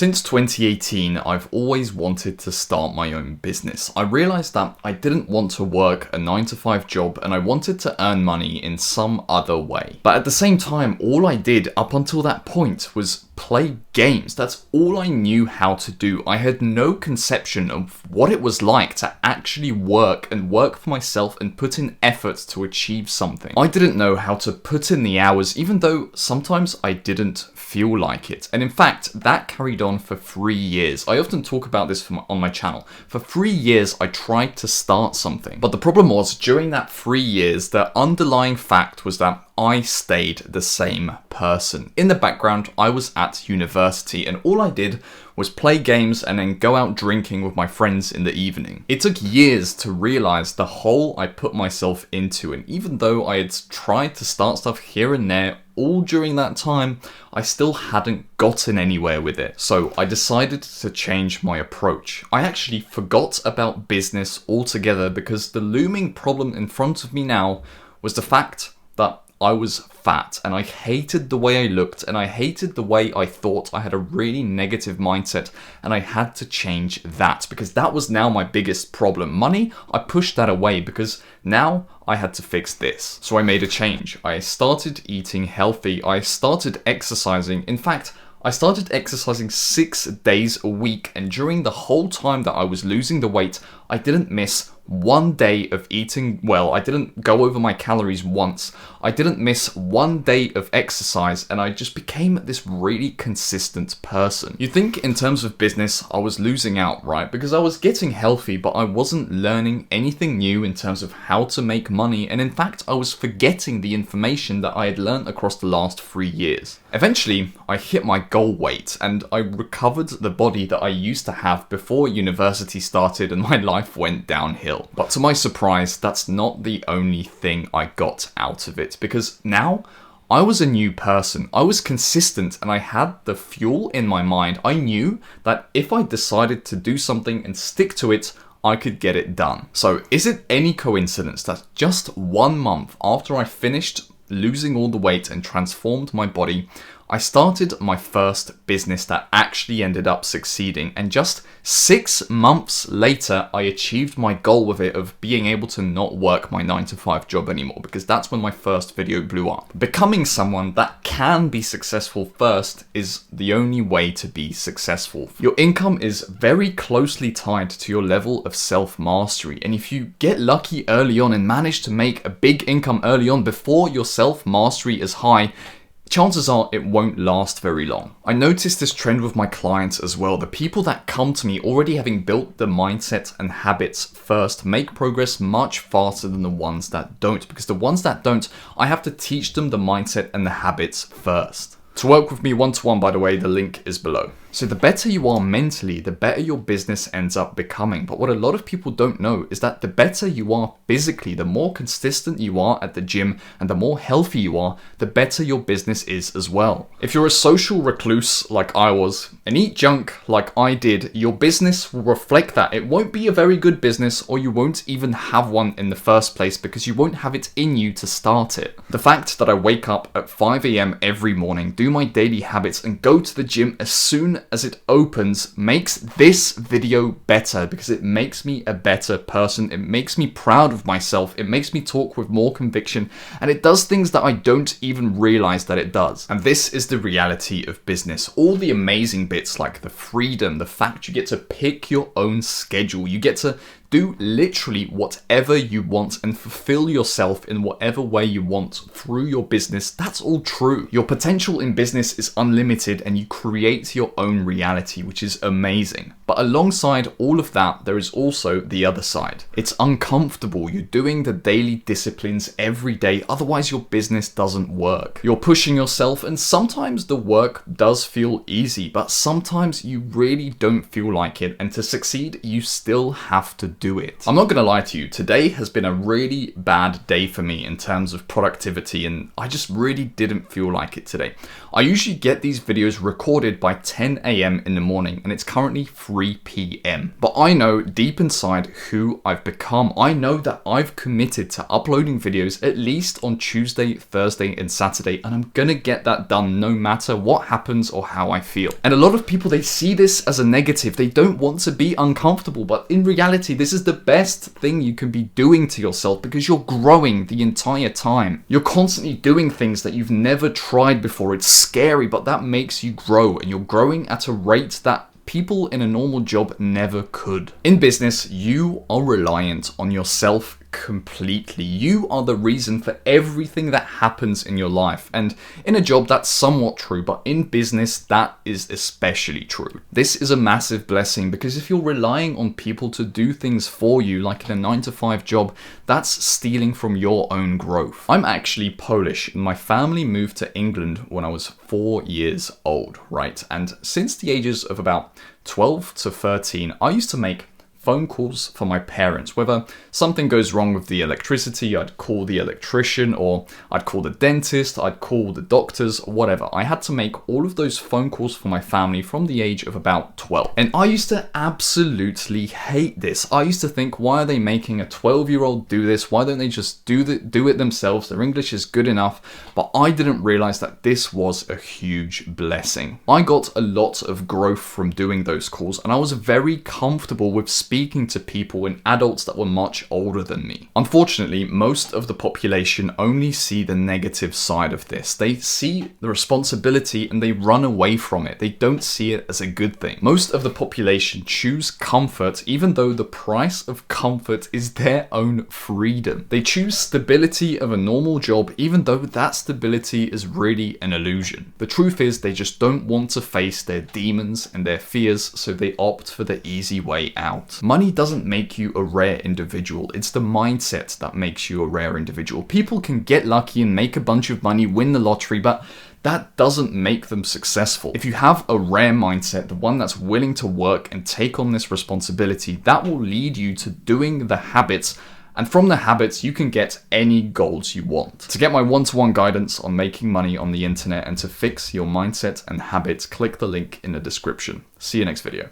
Since 2018, I've always wanted to start my own business. I realized that I didn't want to work a 9-to-5 job and I wanted to earn money in some other way. But at the same time, all I did up until that point was play games. That's all I knew how to do. I had no conception of what it was like to actually work for myself and put in effort to achieve something. I didn't know how to put in the hours, even though sometimes I didn't feel like it. And in fact, that carried on for 3 years. I often talk about this on my channel. For 3 years, I tried to start something. But the problem was, during that 3 years, the underlying fact was that I stayed the same person. In the background, I was at university and all I did was play games and then go out drinking with my friends in the evening. It took years to realize the hole I put myself into, and even though I had tried to start stuff here and there all during that time, I still hadn't gotten anywhere with it. So I decided to change my approach. I actually forgot about business altogether because the looming problem in front of me now was the fact that I was fat and I hated the way I looked and I hated the way I thought. I had a really negative mindset and I had to change that because that was now my biggest problem. Money, I pushed that away because now I had to fix this. So I made a change. I started eating healthy. I started exercising. In fact, I started exercising 6 days a week, and during the whole time that I was losing the weight, I didn't miss 1 day of eating well. I didn't go over my calories once. I didn't miss 1 day of exercise, and I just became this really consistent person. You'd think in terms of business, I was losing out, right? Because I was getting healthy, but I wasn't learning anything new in terms of how to make money, and in fact, I was forgetting the information that I had learned across the last 3 years. Eventually, I hit my goal weight, and I recovered the body that I used to have before university started and my life went downhill. But to my surprise, that's not the only thing I got out of it, because now I was a new person. I was consistent and I had the fuel in my mind. I knew that if I decided to do something and stick to it, I could get it done. So is it any coincidence that just 1 month after I finished losing all the weight and transformed my body, I started my first business that actually ended up succeeding, and just 6 months later, I achieved my goal with it of being able to not work my 9-to-5 job anymore, because that's when my first video blew up. Becoming someone that can be successful first is the only way to be successful. Your income is very closely tied to your level of self-mastery, and if you get lucky early on and manage to make a big income early on before your self-mastery is high, chances are it won't last very long. I noticed this trend with my clients as well. The people that come to me already having built the mindset and habits first make progress much faster than the ones that don't, because the ones that don't, I have to teach them the mindset and the habits first. To work with me one-to-one, by the way, the link is below. So the better you are mentally, the better your business ends up becoming. But what a lot of people don't know is that the better you are physically, the more consistent you are at the gym and the more healthy you are, the better your business is as well. If you're a social recluse like I was and eat junk like I did, your business will reflect that. It won't be a very good business, or you won't even have one in the first place because you won't have it in you to start it. The fact that I wake up at 5 AM every morning, do my daily habits and go to the gym as soon as it opens makes this video better, because it makes me a better person. It makes me proud of myself. It makes me talk with more conviction, and it does things that I don't even realize that it does. And this is the reality of business. All the amazing bits like the freedom, the fact you get to pick your own schedule, you get to do literally whatever you want and fulfill yourself in whatever way you want through your business. That's all true. Your potential in business is unlimited and you create your own reality, which is amazing. But alongside all of that, there is also the other side. It's uncomfortable. You're doing the daily disciplines every day, otherwise your business doesn't work. You're pushing yourself, and sometimes the work does feel easy, but sometimes you really don't feel like it, and to succeed, you still have to do it. I'm not gonna lie to you, today has been a really bad day for me in terms of productivity, and I just really didn't feel like it today. I usually get these videos recorded by 10 AM in the morning, and it's currently 3 3 p.m. But I know deep inside who I've become. I know that I've committed to uploading videos at least on Tuesday, Thursday, and Saturday, and I'm gonna get that done no matter what happens or how I feel. And a lot of people, they see this as a negative. They don't want to be uncomfortable, but in reality, this is the best thing you can be doing to yourself because you're growing the entire time. You're constantly doing things that you've never tried before. It's scary, but that makes you grow, and you're growing at a rate that people in a normal job never could. In business, you are reliant on yourself completely. You are the reason for everything that happens in your life. And in a job, that's somewhat true, but in business, that is especially true. This is a massive blessing because if you're relying on people to do things for you, like in a 9-to-5 job, that's stealing from your own growth. I'm actually Polish, and my family moved to England when I was 4 years old, right? And since the ages of about 12 to 13, I used to make phone calls for my parents. Whether something goes wrong with the electricity, I'd call the electrician, or I'd call the dentist, I'd call the doctors, whatever. I had to make all of those phone calls for my family from the age of about 12. And I used to absolutely hate this. I used to think, why are they making a 12-year-old do this? Why don't they just do it themselves? Their English is good enough. But I didn't realize that this was a huge blessing. I got a lot of growth from doing those calls, and I was very comfortable with speaking to people and adults that were much older than me. Unfortunately, most of the population only see the negative side of this. They see the responsibility and they run away from it. They don't see it as a good thing. Most of the population choose comfort even though the price of comfort is their own freedom. They choose stability of a normal job even though that stability is really an illusion. The truth is they just don't want to face their demons and their fears, so they opt for the easy way out. Money doesn't make you a rare individual. It's the mindset that makes you a rare individual. People can get lucky and make a bunch of money, win the lottery, but that doesn't make them successful. If you have a rare mindset, the one that's willing to work and take on this responsibility, that will lead you to doing the habits. And from the habits, you can get any goals you want. To get my one-to-one guidance on making money on the internet and to fix your mindset and habits, click the link in the description. See you next video.